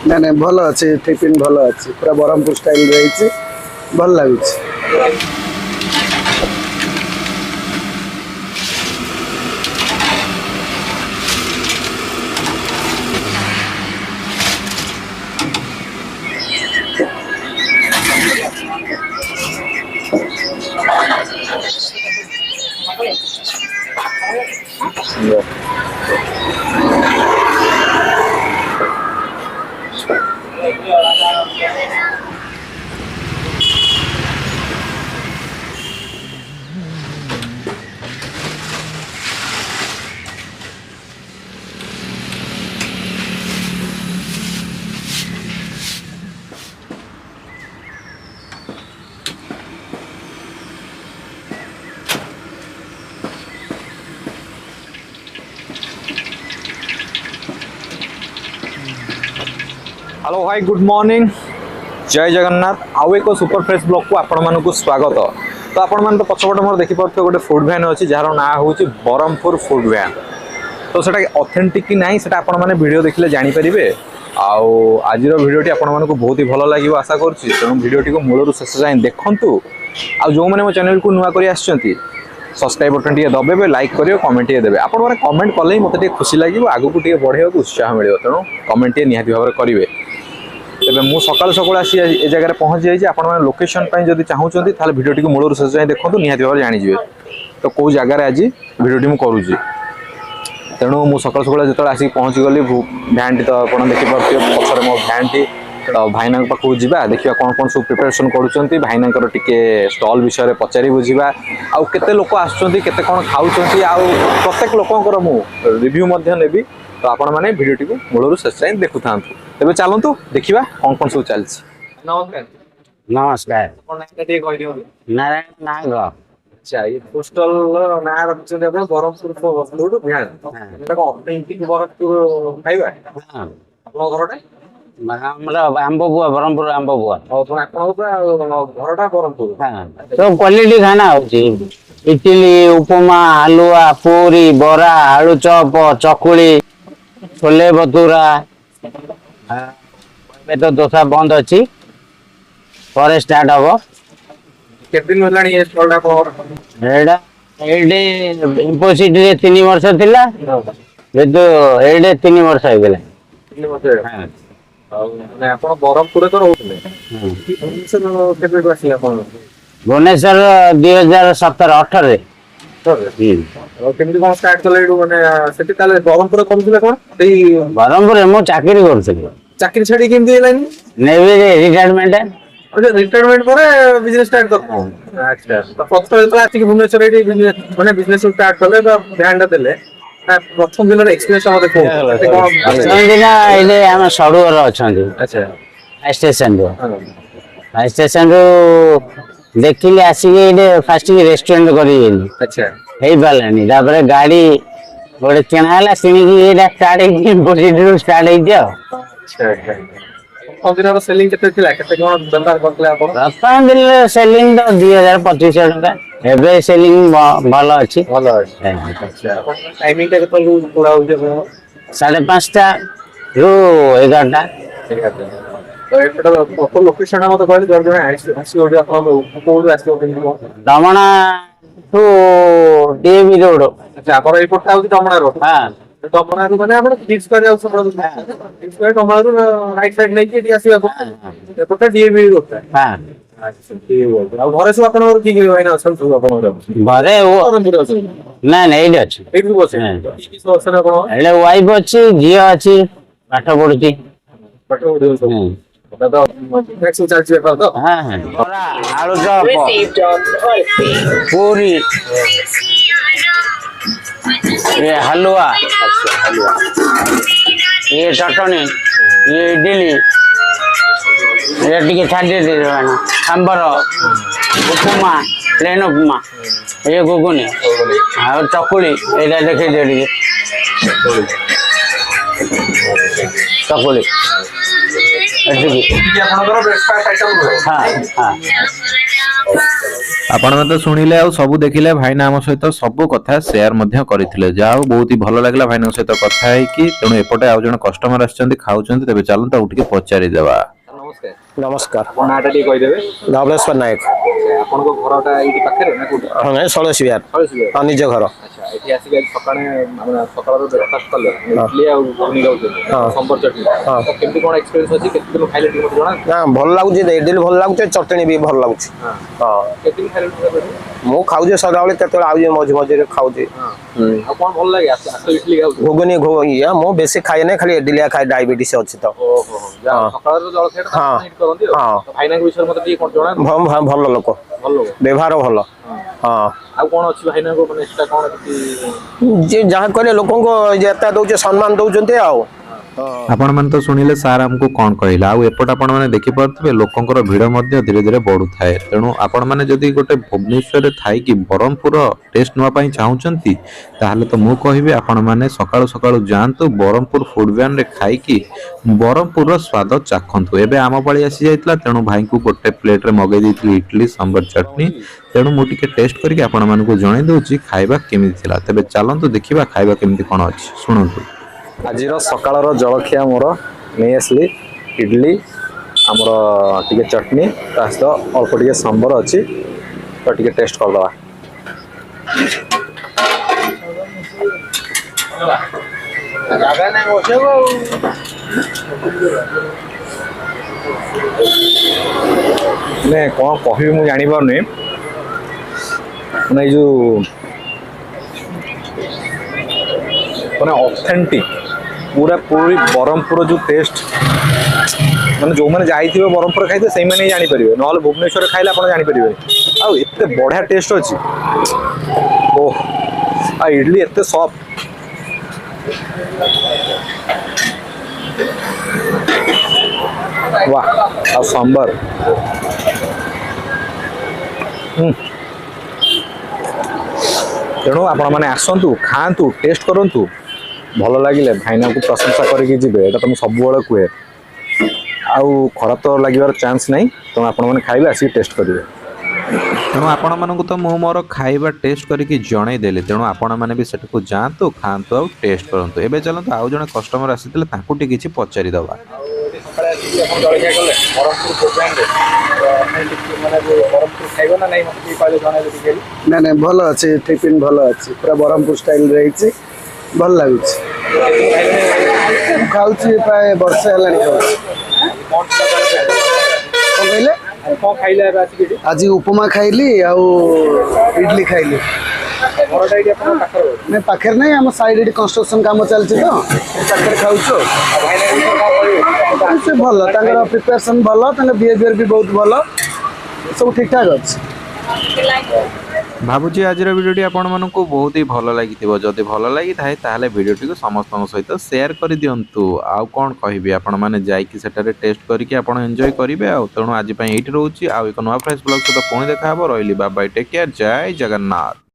ନାଇଁ ନାଇଁ ଭଲ ଅଛି, ଟିଫିନ୍ ଭଲ ଅଛି, ପୁରା ବ୍ରହ୍ମପୁର ଷ୍ଟାଇଲ ରହିଛି, ଭଲ ଲାଗୁଛି। हेलो भाई, गुड मॉर्निंग, जय जगन्नाथ। आउ एक सुपर फ्रेश ब्लॉग को आपण मानक स्वागत। तो आपण मान तो पछपट मोर देखि पारथो गोटे फूड वैन अछि जार ना होउछि ब्रह्मपुर फूड वैन। तो सेटा ऑथेंटिक कि नाही सेटा आपण माने वीडियो देखिले जानि परिबे। आउ आजिर वीडियोटी आपण मानक बहुत ही भलो लागिवो आशा करछि। तेणु वीडियोटी को मूलरु शेष जाए देखंतु। आउ जो माने मो चैनल को नुवा करी आछंती सब्सक्राइब बटन टी दबेबे, लाइक करियो, कमेंट टी देबे। आपण माने कमेंट कले ही मते टी खुशी लागिवो, आगु को टी बढ़िया को उत्साह मिलियो। तेणु कमेंट टी निहाती भाबरे करिवे। तेज मुझे सकाल सकाल आसी ए जगह पहुँच जाइए। आप लोकेशन जब चाहूँगी ताल भिडियो को मूलर शेष जाए देखो, निहाती भाव जानीजे तो कौ जगार आज भिडियो मुझे तेणु मुझे सकाल सकाल जो आसिक पहुँची गली भैन टी तो आप देखिए पचर मो भैन टी तो भाईना पाखक जा देखा कौन कौन सब प्रिपेरेसन कर भाईना टे स्टल विषय पचारि बुझा आउ केते लोक आसुँच केते कौन खाऊँ आउ प्रत्येक लोकर मु रिव्यू नेबी। तो आपण मैंने भिडियोटी को मूलर शेष जाए देखु था। तेज चलतु देखा कौन कौन सब चलती। नमस्कार। नमस्कार। नारायण नाग। अच्छा, ये पोस्टल ना रखछन आपण ब्रह्मपुर फूड भ्यान एटा को ऑथेंटिक ब्रह्मपुर खाइबा। हां, आपन घरटा हमरा आंबबुआ ब्रह्मपुर आंबबुआ। और आपण घरटा ब्रह्मपुर। हां, तो क्वालिटी खाना होची इडली, उपमा, हलवा, पूरी, बरा, आलू चॉप, चकुली, छोले भटूरा। ए तो डोसा बंद अछि, पर स्टार्ट हबो। केते दिन होलानी ये स्टॉलटा पर एडा एडे इंपोसिट रे 3 वर्ष थिला, जेतो एडे 3 वर्ष हो गेला। 3 वर्ष। हां, माने आपण ब्रह्मपुर तो रहउतले। भुवनेश्वर केते को आसी आपण? भुवनेश्वर 2017-18 रे। और केमती कोन स्टार्ट कले माने सेठी ताले ब्रह्मपुर कोन कोन सेही ब्रह्मपुर मो चाकरी करथि। चाकरी छाड़ी केमती हेलानी? नेवी रे रिटायरमेंट। अच्छा, रिटायरमेंट पर बिजनेस स्टार्ट कर। अच्छा, तो प्रथम तो आछि कि भुवनेश्वर एडी बिजनेस माने बिजनेस स्टार्ट करले तो ब्रांड देले प्रथम दिन एक्सपीरियंस हम देखो प्रथम दिन इले हम सडुवर अछंती। अच्छा, स्टेशन रो स्टेशन रो देखिले आसी इले फास्ट रेस्टोरेंट करी गेली। अच्छा, हेई पालानी तापर गाड़ी गोटे किना हला किनी कि एटा स्टार्ट हे पोजिटिव स्टार्ट हे दियो। अच्छा, दिन सेलिंग केते थिला केते कोन व्यापार करले आपण? प्रथम दिन सेलिंग तो 2000-2500 टका। एबे सेलिंग भलो अछि। भलो अछि। अच्छा, टाइमिंग ता केते लूज पूरा हो जे 5:30 रू 11टा। तो एटा प्रॉपर लोकेशन हम तो कहले जर जने आसी ओडी आपण कोड आसी ओडी दमणा टू डीएवी रोड। अच्छा, आपण एपोर्ट आउती दमणा रोड। हां, दमणा रू माने आपण फिक्स कर जाउ सब फिक्स कर दमणा रू राइट साइड नै के आसी आपण एपोर्ट डीएवी रोड। हां, अच्छा, ठीक बोल। अब घरे सब आपण और की की भाईना असन सब आपण भरे वो ना नहीं एडी अछि। एडी बसे की सब असन आपण एले वाइफ अछि, जियो अछि, पाठ पढुछि। पाठ पढुछि दादा नेक्स्ट चलछि व्यापार तो। हां हां, बरा आलू चॉप, पूरी, ये हलवा। अच्छा, हलवा, ये चटनी, ये इडली, ये टिके छाडी दे ना सांबर, उपमा, प्लेन उपमा, ये गुगुनी और चकुली एटा देखै दे टिके चकुली एटिके की आपनकर ब्रेकफास्ट आइटम हो। हां हां आपण तो शुणिले आ सब देखिले भाईना आम सहित सब कथा शेयर करथिले जा बहुत ही भल लागला भाईना सहित कथा है कि तेणु एपटे आउ जण कस्टमर आछंती खाउछंती तबे चलंत उठिके पचारि देबा। नमस्कार नमस्कार आपण नाटा टी कहि देबे। धवलेश्वर नायक आपण को घरटा एठी पाखरे ना कोठी हाँ सड़सी बिहार निज घर अच्छा एठी आसी के सकाळे माने सकाळ रो ब्रेकफास्ट करले इडली आ घुगनी गाउते संबर चटनी हाँ तो केमती कोन एक्सपीरियंस अछि केते दिन खाइले टी जणा ना भल लागुचे इडली भल लागुचे चटनी भी भल लागुचे हाँ केते दिन खाइले मु खाउजे सदाबले केते आउजे मझे मझे खाउजे आ कोन भल लागे आतो इडली गाउते घुगनी घुगनी मु बेसी खाए नै खाली इडली खाए डायबिटीज अछि तो ओहो जा सकाळ रो जळखेटा हाँ हिट करंती हाँ तो भाईना के विषय मते टी कोन जणा भल लोक भल लोग व्यवहार भल हाँ आ कोन अछि भाईना को माने एक्स्ट्रा कोन कि जे जहाँ कहले लोकों को जेता दउचे सम्मान दउचंते आउ आपण मन तो सुनिले सार हमको कौन कहला आ एपट आपण माने देखि परथबे लोकंकर भीड़ मध्ये धीरे धीरे बढ़ु थाए तेणु आपण माने जदी गोटे भुवनेश्वर रे थाई कि बरहमपुर टेस्ट नवा पई चाहुचंती ताहले तो मु कहिबे आपण माने सकाळु सकाळु जानतु बरहमपुर फूड वैन रे खाई कि बरहमपुर रो स्वाद चाखंतु। एबे आम पाळी आसी जाइतला तेणु भाई को गोटे प्लेट रे मगे देइतली इडली सांबर चटनी तेणु मु टिके टेस्ट करके आपण मानकु जणाई दउची खाइबा केमिति थिला। तबे चलंतु देखिबा खाइबा केमिति कोन अछि सुनंतु। आज सकाळ जलखिया मोर नहीं आसली इडली आमर टिके चटनी सहित अल्प टिके सांबर अच्छी तो टिके टेस्ट करदे मैं कौन कह मुझे जापारे मैंने जो मैंने ऑथेंटिक पूरा पूरी बरहमपुर जो टेस्ट माने जो मैंने जाइए बरहमपुर खाइए से मैंने जानी पारे ना भुवनेश्वर खाइले आप जानीपर आउ एत बढ़िया टेस्ट अच्छी ओह आ इडली एत सॉफ्ट वाह आ सांबर तेणु आपण मैंने आसतु खातु टेस्ट करूँ भल लगे भाईना को प्रशंसा करके जी तो मुझे सब कहे आउ खराब तो लगे चांस नहीं तो आपण मैंने खाइबे आसिक टेस्ट करेंगे तेणु आपण मानक तो मु मोर खाइबा टेस्ट करके जणई देली तेणु आपण माने भी सेठ को जातु खातु आ टेस्ट करंतु। एबे चलंतु आउ जने कस्टमर आसीतले तांकु टी किछि पचारि दबा। ना ना भल अच्छे टिफिन भल अच्छे पूरा बरहमपुर स्टाइल रही भल लगुच खाऊची प्राय वर्षे है आज उपमा खाइली आउ इडली खाइली नहीं पाखे नहीं आम साइड कंस्ट्रक्शन काम चलती तो पाखे खाऊ से भल प्रिपरेशन भल बिहेवियर भी बहुत भल सब ठीक ठाक अच्छे भावुची आज भिडियोटी आपण मानकु बहुत ही भल लगी जदि भल लगी थाए ताहले भिडियोटी को समस्त सहित शेयर कर दियंतु। आउ कौन कहबी आपण माने जाइकी सेटारे टेस्ट करके आपण एंजॉय करिवे आ तेणु आज पई एठी रहउची आ एक नवा फ्रेश ब्लॉग सहित पुणी देखा हबो रहिली बाय बाय टेक केयर जय जगन्नाथ।